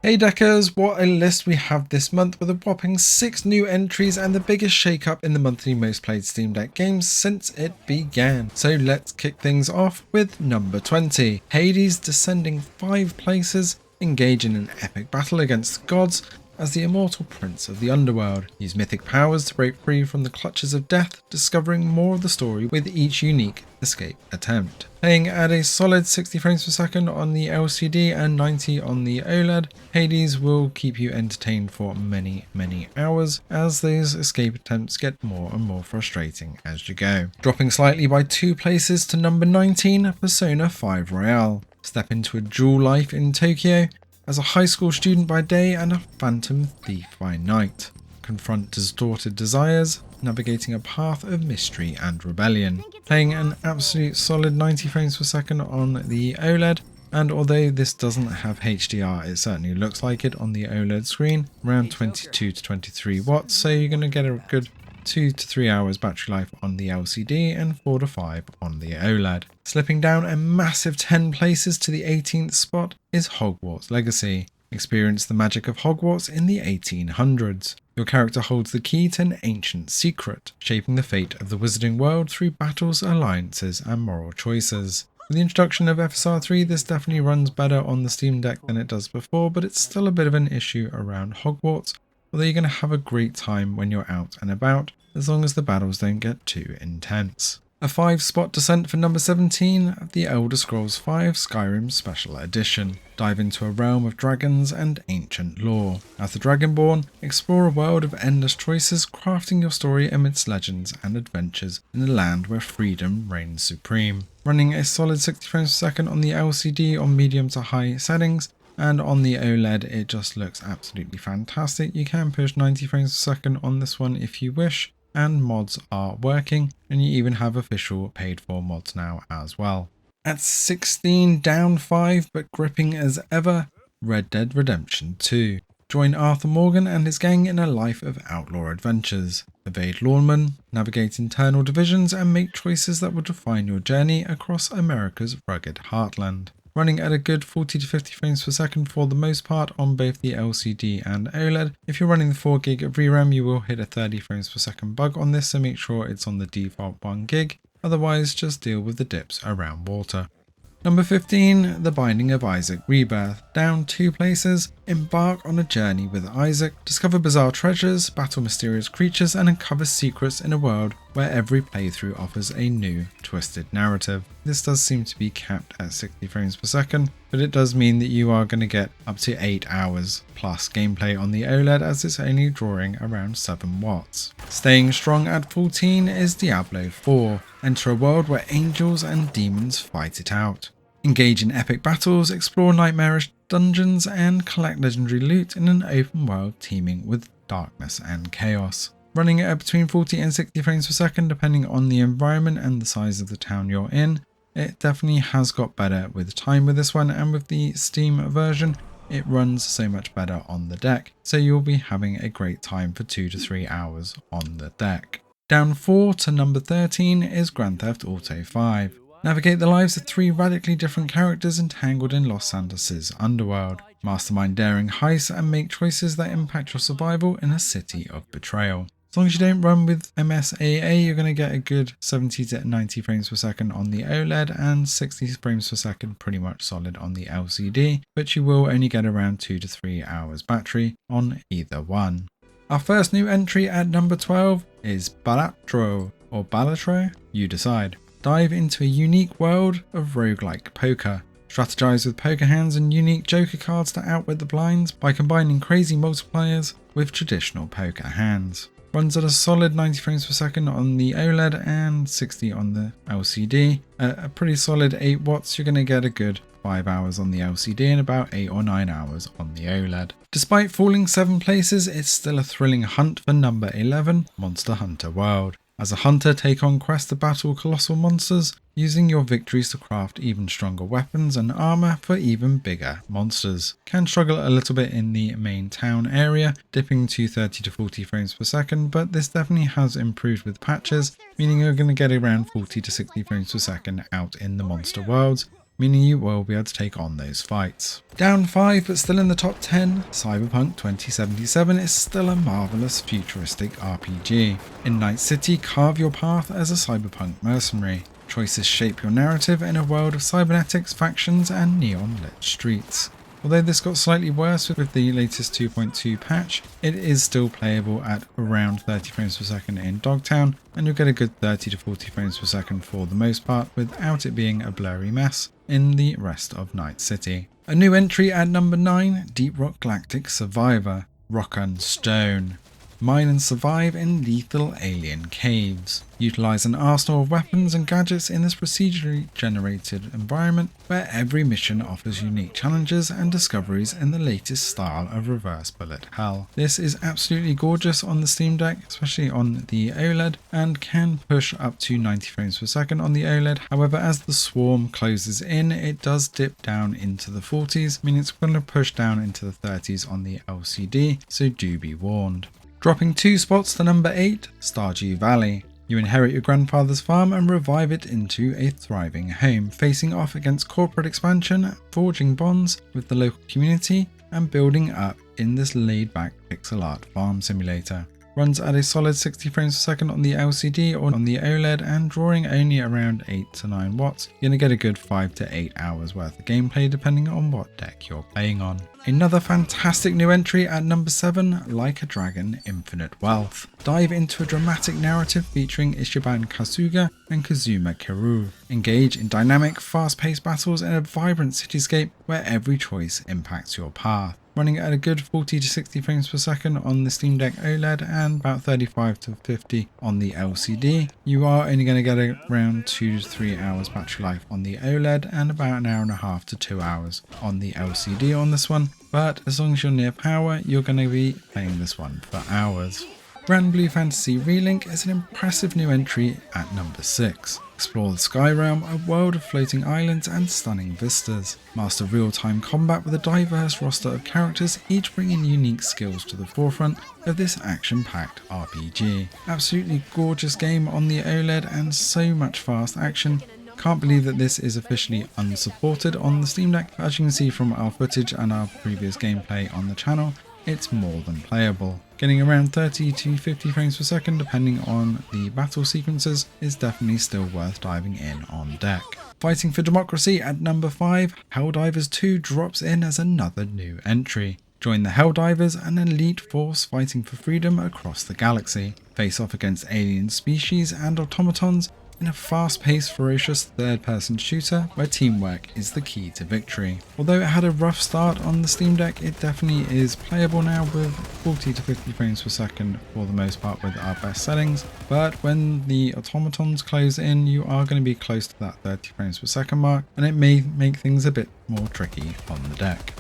Hey Deckers, what a list we have this month with a whopping 6 new entries and the biggest shake-up in the monthly most played Steam Deck games since it began. So let's kick things off with number 20. Hades descending 5 places, engage in an epic battle against the gods as the immortal prince of the underworld. Use mythic powers to break free from the clutches of death, discovering more of the story with each unique escape attempt. Playing at a solid 60 frames per second on the LCD and 90 on the OLED, Hades will keep you entertained for many hours as those escape attempts get more and more frustrating as you go. Dropping slightly by 2 places to number 19, Persona 5 Royale. Step into a dual life in Tokyo as a high school student by day and a phantom thief by night. Confront distorted desires, navigating a path of mystery and rebellion. Playing an absolute solid 90 frames per second on the OLED, and although this doesn't have HDR, it certainly looks like it on the OLED screen, around 22 to 23 watts, so you're going to get a good 2 to 3 hours battery life on the LCD and 4 to 5 on the OLED. Slipping down a massive 10 places to the 18th spot is Hogwarts Legacy. Experience the magic of Hogwarts in the 1800s. Your character holds the key to an ancient secret, shaping the fate of the wizarding world through battles, alliances, and moral choices. With the introduction of FSR 3, this definitely runs better on the Steam Deck than it does before, but it's still a bit of an issue around Hogwarts, although you're going to have a great time when you're out and about, as long as the battles don't get too intense. A 5-spot descent for number 17 of the Elder Scrolls V Skyrim Special Edition. Dive into a realm of dragons and ancient lore. As the Dragonborn, explore a world of endless choices, crafting your story amidst legends and adventures in a land where freedom reigns supreme. Running a solid 60 frames per second on the LCD on medium to high settings, and on the OLED it just looks absolutely fantastic. You can push 90 frames per second on this one if you wish, and mods are working, and you even have official paid for mods now as well. At 16, down 5 but gripping as ever, Red Dead Redemption 2. Join Arthur Morgan and his gang in a life of outlaw adventures. Evade lawmen, navigate internal divisions, and make choices that will define your journey across America's rugged heartland. Running at a good 40 to 50 frames per second for the most part on both the LCD and OLED. If you're running the 4GB of VRAM, you will hit a 30 frames per second bug on this, so make sure it's on the default 1GB. Otherwise, just deal with the dips around water. Number 15, The Binding of Isaac Rebirth. Down 2 places, embark on a journey with Isaac, discover bizarre treasures, battle mysterious creatures, and uncover secrets in a world where every playthrough offers a new, twisted narrative. This does seem to be capped at 60 frames per second, but it does mean that you are going to get up to 8 hours plus gameplay on the OLED, as it's only drawing around 7 watts. Staying strong at 14 is Diablo IV. Enter a world where angels and demons fight it out. Engage in epic battles, explore nightmarish dungeons, and collect legendary loot in an open world teeming with darkness and chaos. Running at between 40 and 60 frames per second depending on the environment and the size of the town you're in. It definitely has got better with time with this one, and with the Steam version it runs so much better on the deck, so you'll be having a great time for 2 to 3 hours on the deck. Down 4 to number 13 is Grand Theft Auto 5. Navigate the lives of 3 radically different characters entangled in Los Santos' underworld. Mastermind daring heists and make choices that impact your survival in a city of betrayal. As long as you don't run with MSAA, you're going to get a good 70 to 90 frames per second on the OLED and 60 frames per second pretty much solid on the LCD, but you will only get around 2 to 3 hours battery on either one. Our first new entry at number 12 is Balatro, or Balatro, you decide. Dive into a unique world of roguelike poker. Strategize with poker hands and unique joker cards to outwit the blinds by combining crazy multipliers with traditional poker hands. Runs at a solid 90 frames per second on the OLED and 60 on the LCD. At a pretty solid 8 watts, you're going to get a good 5 hours on the LCD and about 8 or 9 hours on the OLED. Despite falling 7 places, it's still a thrilling hunt for number 11, Monster Hunter World. As a hunter, take on quests to battle colossal monsters, using your victories to craft even stronger weapons and armor for even bigger monsters. Can struggle a little bit in the main town area, dipping to 30 to 40 frames per second, but this definitely has improved with patches, meaning you're going to get around 40 to 60 frames per second out in the monster worlds, meaning you will be able to take on those fights. Down 5 but still in the top 10, Cyberpunk 2077 is still a marvellous futuristic RPG. In Night City, carve your path as a cyberpunk mercenary. Choices shape your narrative in a world of cybernetics, factions and neon-lit streets. Although this got slightly worse with the latest 2.2 patch, it is still playable at around 30 frames per second in Dogtown, and you'll get a good 30 to 40 frames per second for the most part without it being a blurry mess in the rest of Night City. A new entry at number 9, Deep Rock Galactic Survivor, Rock and Stone. Mine and survive in lethal alien caves. Utilise an arsenal of weapons and gadgets in this procedurally generated environment where every mission offers unique challenges and discoveries in the latest style of reverse bullet hell. This is absolutely gorgeous on the Steam Deck, especially on the OLED, and can push up to 90 frames per second on the OLED. However, as the swarm closes in, it does dip down into the 40s, meaning it's going to push down into the 30s on the LCD, so do be warned. Dropping 2 spots to number 8, Stardew Valley. You inherit your grandfather's farm and revive it into a thriving home, facing off against corporate expansion, forging bonds with the local community, and building up in this laid-back pixel art farm simulator. Runs at a solid 60 frames per second on the LCD or on the OLED, and drawing only around 8 to 9 watts, you're going to get a good 5 to 8 hours worth of gameplay depending on what deck you're playing on. Another fantastic new entry at number 7, Like a Dragon Infinite Wealth. Dive into a dramatic narrative featuring Ichiban Kasuga and Kazuma Kiryu. Engage in dynamic, fast-paced battles in a vibrant cityscape where every choice impacts your path. Running at a good 40 to 60 frames per second on the Steam Deck OLED and about 35 to 50 on the LCD. You are only going to get around 2 to 3 hours battery life on the OLED and about an hour and a half to 2 hours on the LCD on this one. But as long as you're near power, you're going to be playing this one for hours. Granblue Fantasy Relink is an impressive new entry at number 6. Explore the Skyrim, a world of floating islands and stunning vistas. Master real-time combat with a diverse roster of characters, each bringing unique skills to the forefront of this action-packed RPG. Absolutely gorgeous game on the OLED and so much fast action. Can't believe that this is officially unsupported on the Steam Deck, but as you can see from our footage and our previous gameplay on the channel, it's more than playable. Getting around 30 to 50 frames per second depending on the battle sequences is definitely still worth diving in on deck. Fighting for Democracy at number 5, Helldivers 2 drops in as another new entry. Join the Helldivers, an elite force fighting for freedom across the galaxy. Face off against alien species and automatons in a fast-paced, ferocious third-person shooter where teamwork is the key to victory. Although it had a rough start on the Steam Deck, it definitely is playable now with 40 to 50 frames per second for the most part with our best settings. But when the automatons close in, you are going to be close to that 30 frames per second mark, and it may make things a bit more tricky on the deck.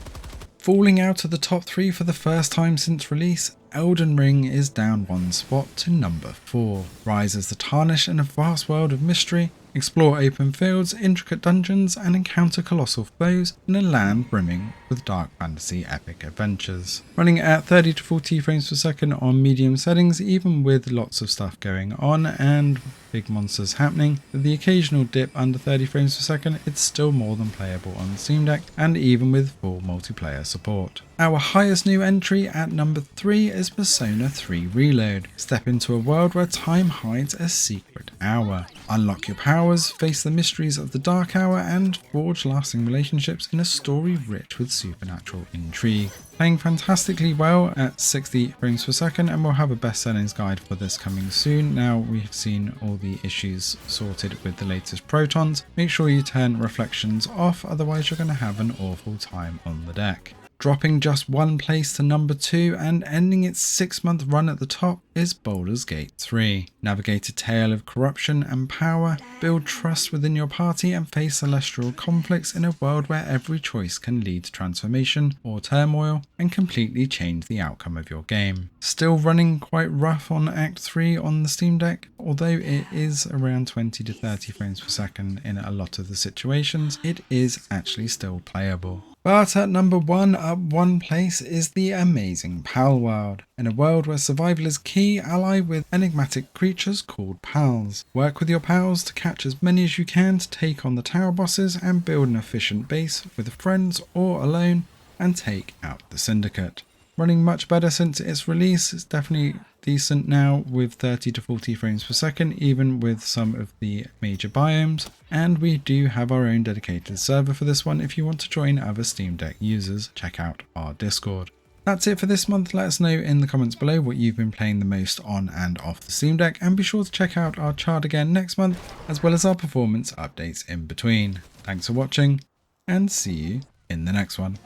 Falling out of the top 3 for the first time since release, Elden Ring is down 1 spot to number 4. Rise as the Tarnished in a vast world of mystery, explore open fields, intricate dungeons, and encounter colossal foes in a land brimming with dark fantasy epic adventures. Running at 30 to 40 frames per second on medium settings, even with lots of stuff going on and big monsters happening, with the occasional dip under 30 frames per second, it's still more than playable on the Steam Deck, and even with full multiplayer support. Our highest new entry at number 3 is Persona 3 Reload. Step into a world where time hides a secret hour. Unlock your powers, face the mysteries of the Dark Hour, and forge lasting relationships in a story rich with supernatural intrigue. Playing fantastically well at 60 frames per second, and we'll have a best settings guide for this coming soon. Now we've seen all the issues sorted with the latest protons. Make sure you turn reflections off, otherwise you're going to have an awful time on the deck. Dropping just 1 place to number 2 and ending its 6-month run at the top is Baldur's Gate 3. Navigate a tale of corruption and power, build trust within your party, and face celestial conflicts in a world where every choice can lead to transformation or turmoil and completely change the outcome of your game. Still running quite rough on Act 3 on the Steam Deck, although it is around 20 to 30 frames per second in a lot of the situations, it is actually still playable. But at number 1, up one place, is the amazing Palworld. In a world where survival is key, ally with enigmatic creatures called pals. Work with your pals to catch as many as you can to take on the tower bosses and build an efficient base with friends or alone and take out the syndicate. Running much better since its release. It's definitely decent now with 30 to 40 frames per second, even with some of the major biomes. And we do have our own dedicated server for this one. If you want to join other Steam Deck users, check out our Discord. That's it for this month. Let us know in the comments below what you've been playing the most on and off the Steam Deck, and be sure to check out our chart again next month, as well as our performance updates in between. Thanks for watching, and see you in the next one.